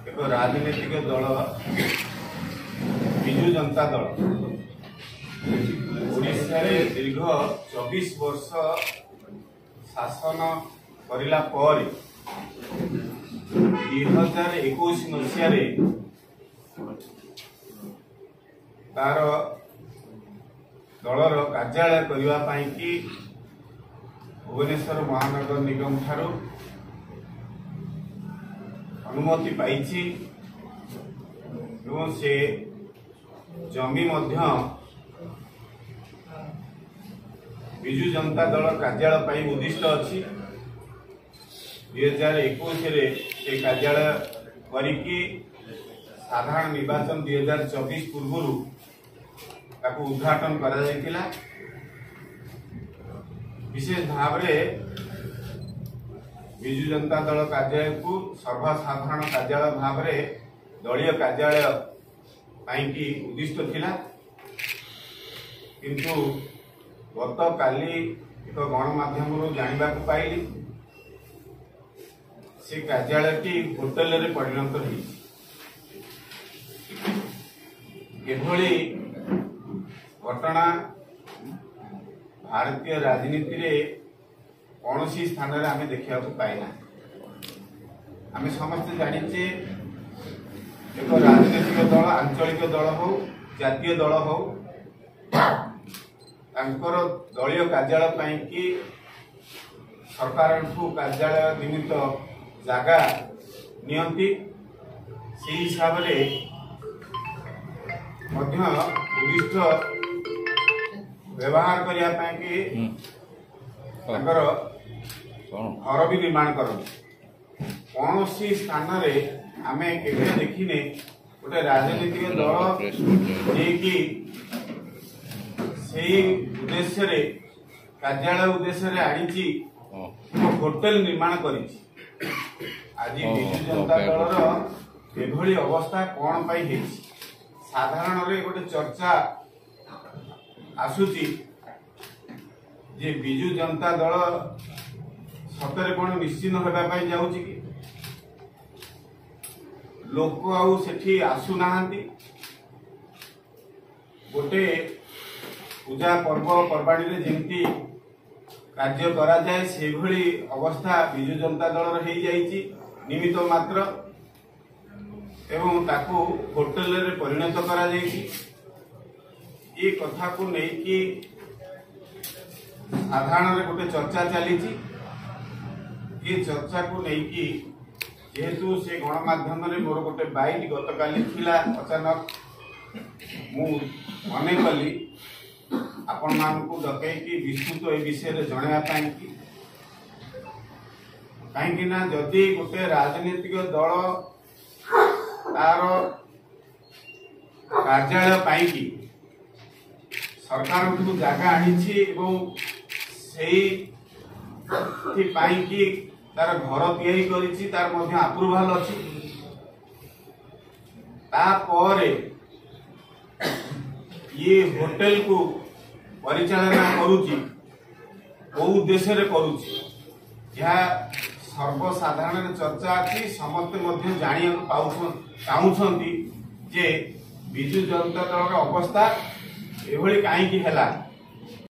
एक राजनीतिक दल विजु जनता दल ओडिशा रे दीर्घ 24 वर्ष शासन करला पर 2021 मसीह तार दलर कार्यालय करने की भुवनेश्वर महानगर निगम ठारू अनुमति पाइछि एवं से जमी मध्य विजु जनता दल कार्यालय पाई उद्दिष्ट अच्छी 2021 से कार्यालय करिकी साधारण निर्वाचन 2024 पूर्व उद्घाटन करा जायतिला। विशेष भाव में विजु जनता दल कार्यालय को सर्वसाधारण कार्यालय भाव में दलीय कार्यालय पाई उद्दिष्ट थिला, किंतु गत काली एक गणमाध्यम जानवा पाइली से कार्यालय होटेल रे परिणत होई। एभली घटना भारतीय राजनीति रे कौन सी स्थान रे आमे देखा पाइना। आमे समस्त जानिचे एक राजनीतिक दल आंचलिक दल हो जातीय दल हो तांकर दलीय कार्यालय पाई कि सरकार कार्यालय निमित्त जागा नियंती से हिसाब से उद्दिष्ट व्यवहार करने घर भी निर्माण कर कौन सी स्थान रे आमे केवे देखिने गोटे राजनीतिक दल जे उद्देश्य रे कार्यालय उद्देश्य रे आनी होटेल निर्माण करिछि। आज विजु जनता दलर एभली अवस्था कौन पाई हेछि? साधारण रे गोटे चर्चा आसुची जे विजु जनता दल सतरे कौन निश्चिन्न होगा जाऊँगी कि लोक आउ सेठी आसु नाहांती। गोटे पूजा पर्व पर्वाणी रे जेमती कार्य करा जाए से भली अवस्था विजु जनता दल हो जाइछि निमित्त मात्र एवं ताकू होटेल रे परिणत करा जाइछि। ये कथा को नहीं कि साधारण गोटे चर्चा चली। ये चर्चा को नहीं कि जेहेतु से गणमाध्यम रे मोर गोटे बाइट गत काली थिला अचानक मु मने कली आपण मान को डकैकी विस्तृत ए विषय रे जणया पाई कि कहीं ना जदि गोटे राजनीतिक दल तार कार्यालय पाई कि सरकार को जगह आनी पाई कि तार घर तैयारी करिछि तार मध्य अप्रूवल अछि तापर ये होटेल को परिचालना करुछि को उद्देश्य रे करुछि यह सर्वसाधारण चर्चा अछि। समस्त मध्य जानिया पाउछंती जे विजु जनता दल अवस्था एभली काहे की हैला।